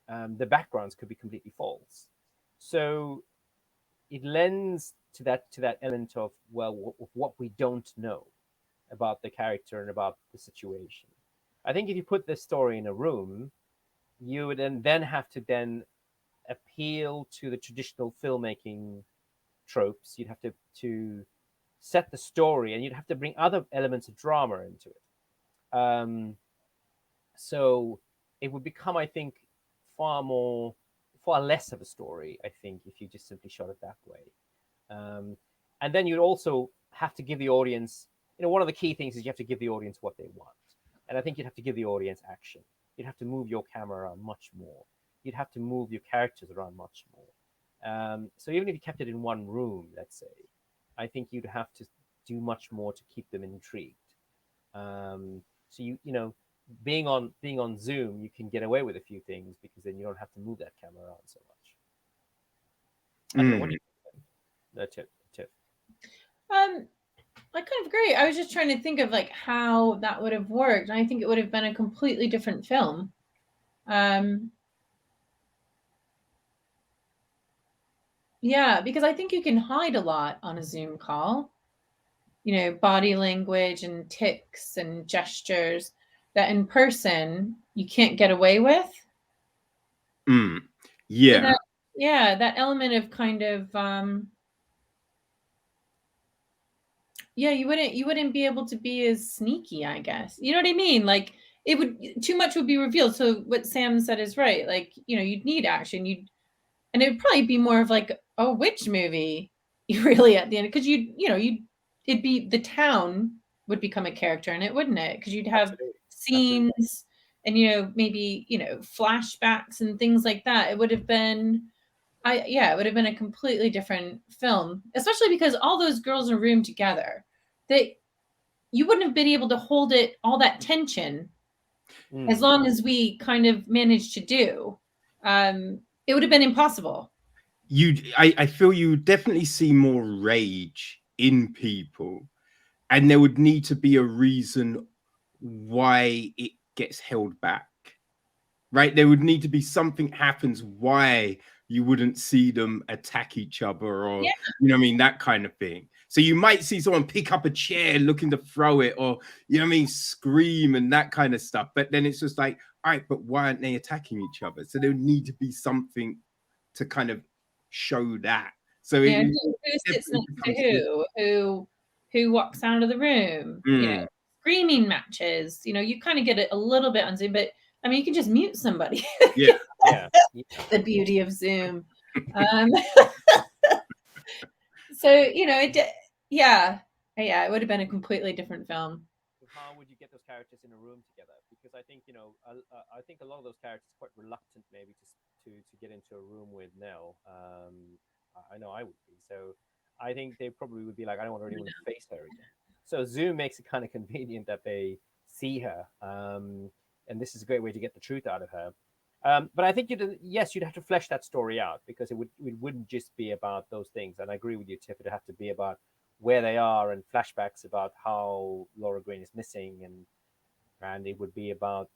[SPEAKER 2] The backgrounds could be completely false, so it lends to that element of, well, what we don't know about the character and about the situation. I think if you put this story in a room, you would then have to then appeal to the traditional filmmaking tropes. You'd have to set the story, and you'd have to bring other elements of drama into it. So it would become, I think, far less of a story, I think, if you just simply shot it that way. And then you'd also have to give the audience, one of the key things is you have to give the audience what they want. And I think you'd have to give the audience action. You'd have to move your camera around much more. You'd have to move your characters around much more. So even if you kept it in one room, let's say, I think you'd have to do much more to keep them intrigued. So being on Zoom, you can get away with a few things because then you don't have to move that camera around so much. I don't know what you think. Tiff.
[SPEAKER 3] I kind of agree. I was just trying to think of like how that would have worked. And I think it would have been a completely different film. Yeah, because I think you can hide a lot on a Zoom call. You know, body language and tics and gestures that in person you can't get away with.
[SPEAKER 1] Yeah.
[SPEAKER 3] And that element of kind of you wouldn't be able to be as sneaky, I guess. You know what I mean? Like it would too much would be revealed. So what Sam said is right. Like, you know, you'd need action. And it would probably be more of like a witch movie, really at the end, because it'd be the town would become a character in it, wouldn't it? Because you'd have scenes and maybe flashbacks and things like that. It would have been it would have been a completely different film, especially because all those girls in a room together, that you wouldn't have been able to hold it all that tension as long as we kind of managed to do. It would have been impossible.
[SPEAKER 1] I feel you would definitely see more rage in people, and there would need to be a reason why it gets held back, right? There would need to be something happens why you wouldn't see them attack each other, or you know what I mean, that kind of thing. So you might see someone pick up a chair looking to throw it, or you know what I mean, scream and that kind of stuff. But then it's just like, all right, but why aren't they attacking each other? So there would need to be something to kind of show that. So
[SPEAKER 3] who sits next to who walks out of the room, screaming matches, you kind of get it a little bit on Zoom, but I mean, you can just mute somebody.
[SPEAKER 1] Yeah.
[SPEAKER 3] The beauty of Zoom. So, it would have been a completely different film.
[SPEAKER 2] How would you get those characters in a room together? Because I think I think a lot of those characters are quite reluctant maybe to get into a room with Nell. I know I would be. So I think they probably would be like, I don't want to really face her again. So Zoom makes it kind of convenient that they see her, and this is a great way to get the truth out of her. But I think you'd have to flesh that story out, because it wouldn't just be about those things. And I agree with you, Tiff. It'd have to be about where they are and flashbacks about how Laura Green is missing, and it would be about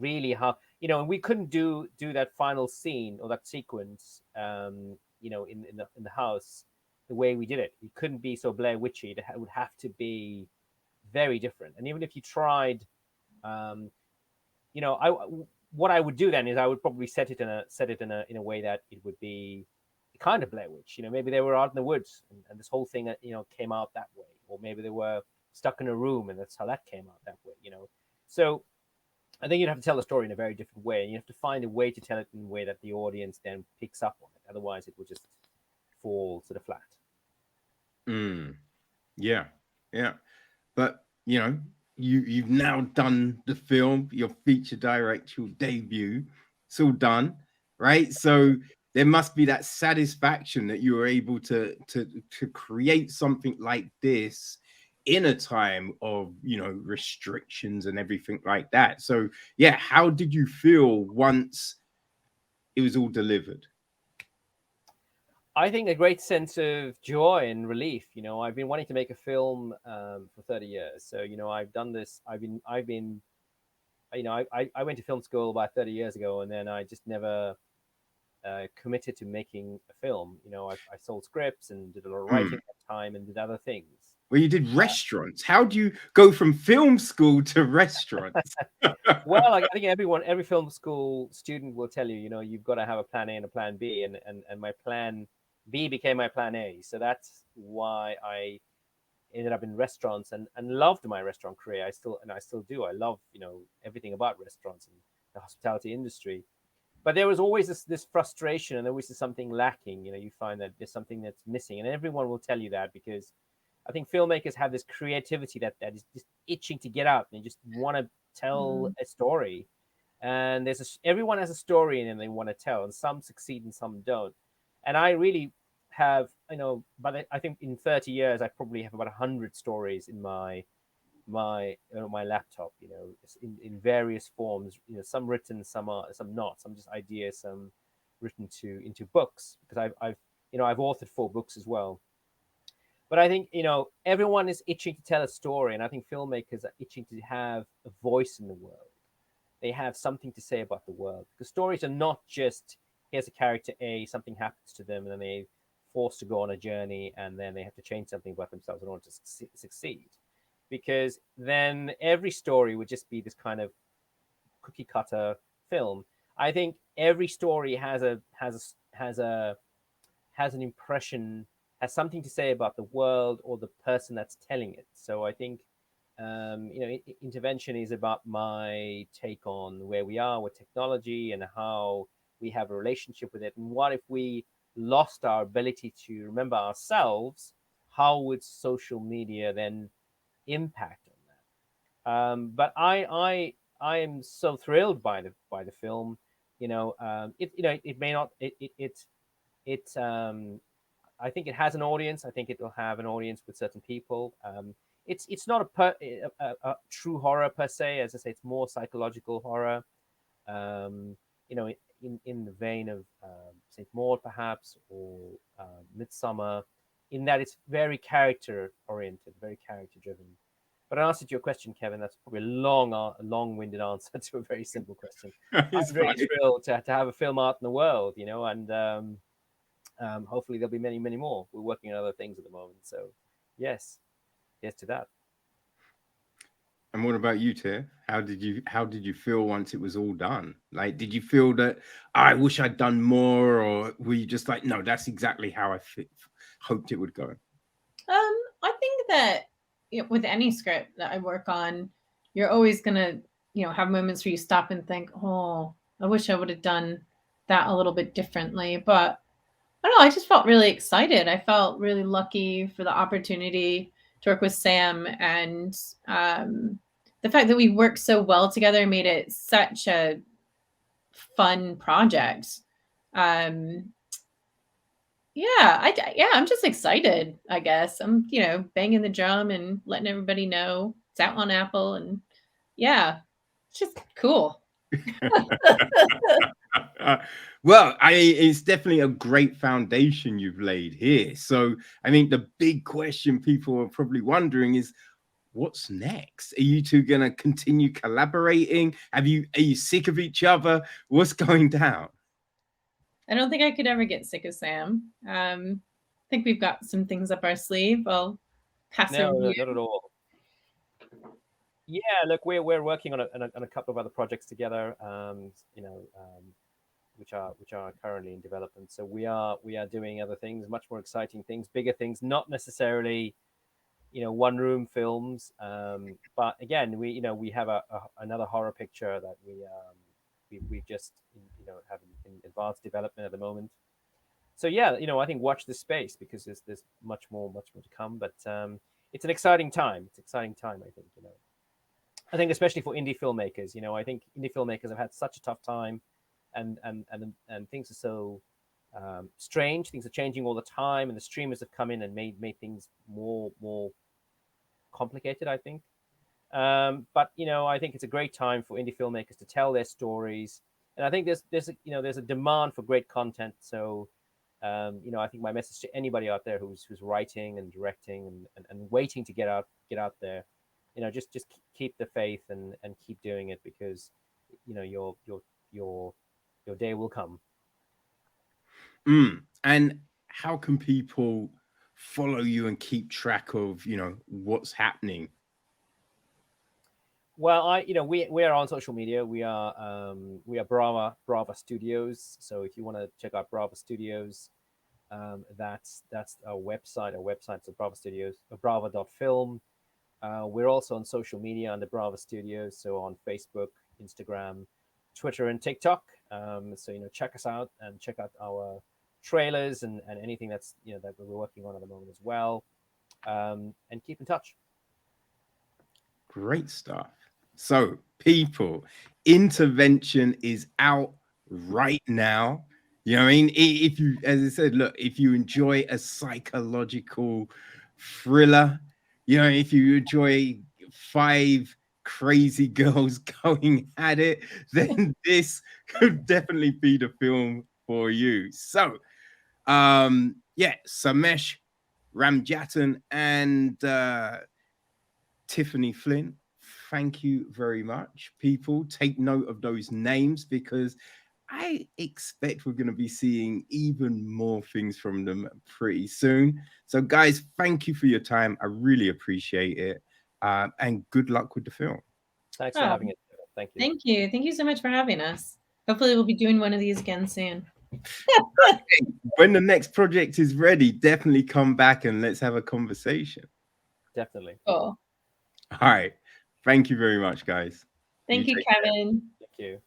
[SPEAKER 2] really how and we couldn't do that final scene or that sequence in the house the way we did it. It couldn't be so Blair Witchy. It would have to be very different. And even if you tried, what I would do then is I would probably set it in a way that it would be kind of Blair Witch. Maybe they were out in the woods and this whole thing came out that way, or maybe they were stuck in a room and that's how that came out that way. So I think you'd have to tell the story in a very different way, and you have to find a way to tell it in a way that the audience then picks up on it. Otherwise, it will just fall to the flat.
[SPEAKER 1] Yeah. But you've now done the film, your feature directorial debut. It's all done, right? So there must be that satisfaction that you were able to create something like this in a time of restrictions and everything like that. So yeah, how did you feel once it was all delivered?
[SPEAKER 2] I think a great sense of joy and relief. I've been wanting to make a film for 30 years. So I've done this. I went to film school about 30 years ago, and then I just never committed to making a film. I sold scripts and did a lot of writing at the time and did other things.
[SPEAKER 1] Well, you did restaurants. How do you go from film school to restaurants?
[SPEAKER 2] Well, I think every film school student will tell you, you've got to have a plan A and a plan B, and my plan B became my plan A. So that's why I ended up in restaurants and loved my restaurant career. I still do. I love, everything about restaurants and the hospitality industry. But there was always this frustration, and there was something lacking. You find that there's something that's missing, and everyone will tell you that, because I think filmmakers have this creativity that is just itching to get out, and they just want to tell a story. And everyone has a story in them they want to tell, and some succeed and some don't. And I really have, but I think in 30 years, I probably have about 100 stories in my laptop, in various forms, some written, some not, some just ideas, some written into books, because I've authored 4 books as well. But I think, everyone is itching to tell a story, and I think filmmakers are itching to have a voice in the world. They have something to say about the world, because stories are not just, here's a character A, something happens to them, and then they forced to go on a journey, and then they have to change something about themselves in order to succeed. Because then every story would just be this kind of cookie cutter film. I think every story has an impression, has something to say about the world or the person that's telling it. So I think, intervention is about my take on where we are with technology and how we have a relationship with it. And what if we lost our ability to remember ourselves? How would social media then impact on that? But I am so thrilled by the film. It may not it I think it has an audience. I think it will have an audience with certain people. It's not a true horror per se. As I say, it's more psychological horror. Um, in the vein of Saint Maud, perhaps, or Midsummer, in that it's very character oriented, very character driven. But in answer to your question, Kevin, that's probably a long-winded answer to a very simple question. I'm really thrilled to have a film out in the world, and hopefully there'll be many, many more. We're working on other things at the moment, so yes to that.
[SPEAKER 1] And what about you, Tiff? How did you feel once it was all done? Like, did you feel that I wish I'd done more, or were you just like, no, that's exactly how I hoped it would go?
[SPEAKER 3] I think that with any script that I work on, you're always gonna have moments where you stop and think, oh, I wish I would have done that a little bit differently. But I don't know, I just felt really excited. I felt really lucky for the opportunity to work with Sam, and the fact that we worked so well together made it such a fun project. Um, I'm just excited. I guess I'm banging the drum and letting everybody know it's out on Apple, and yeah, it's just cool.
[SPEAKER 1] Well, it's definitely a great foundation you've laid here. So, I mean, the big question people are probably wondering is, what's next? Are you two going to continue collaborating? Are you sick of each other? What's going down?
[SPEAKER 3] I don't think I could ever get sick of Sam. I think we've got some things up our sleeve. I'll pass it
[SPEAKER 2] No,
[SPEAKER 3] to you.
[SPEAKER 2] not at all. Yeah, look, we're working on a couple of other projects together. Which are currently in development. So we are doing other things, much more exciting things, bigger things, not necessarily one room films. But again, we have another horror picture that we just have in advanced development at the moment. So yeah, I think watch this space, because there's much more to come. But it's an exciting time. It's an exciting time, I think. I think especially for indie filmmakers. I think indie filmmakers have had such a tough time, and things are so strange. Things are changing all the time, and the streamers have come in and made things more complicated, I think. But I think it's a great time for indie filmmakers to tell their stories, and I think there's a demand for great content. So I think my message to anybody out there who's writing and directing and waiting to get out there, just keep the faith and keep doing it, because your day will come.
[SPEAKER 1] And how can people follow you and keep track of what's happening?
[SPEAKER 2] Well, we are on social media. We are Brava Studios. So if you want to check out Brava Studios, that's our website. Our website's at Brava Studios, brava.film. We're also on social media under Brava Studios, so on Facebook, Instagram, Twitter, and TikTok. So check us out and check out our trailers and anything that's that we're working on at the moment as well, and keep in touch.
[SPEAKER 1] Great stuff. So, people, Intervention is out right now. You know what I mean? If you, as I said, look, if you enjoy a psychological thriller, if you enjoy five crazy girls going at it, then this could definitely be the film for you. So, yeah, Samesh Ramjattan and Tiffany Flynn. Thank you very much. People, take note of those names because I expect we're going to be seeing even more things from them pretty soon. So, guys, thank you for your time. I really appreciate it. And good luck with the film.
[SPEAKER 2] Thanks for having us. Thank you.
[SPEAKER 3] Thank you. Thank you so much for having us. Hopefully, we'll be doing one of these again soon.
[SPEAKER 1] When the next project is ready, definitely come back and let's have a conversation.
[SPEAKER 2] Definitely.
[SPEAKER 3] Cool.
[SPEAKER 1] All right. Thank you very much, guys.
[SPEAKER 3] Thank you, Kevin.
[SPEAKER 2] Thank you.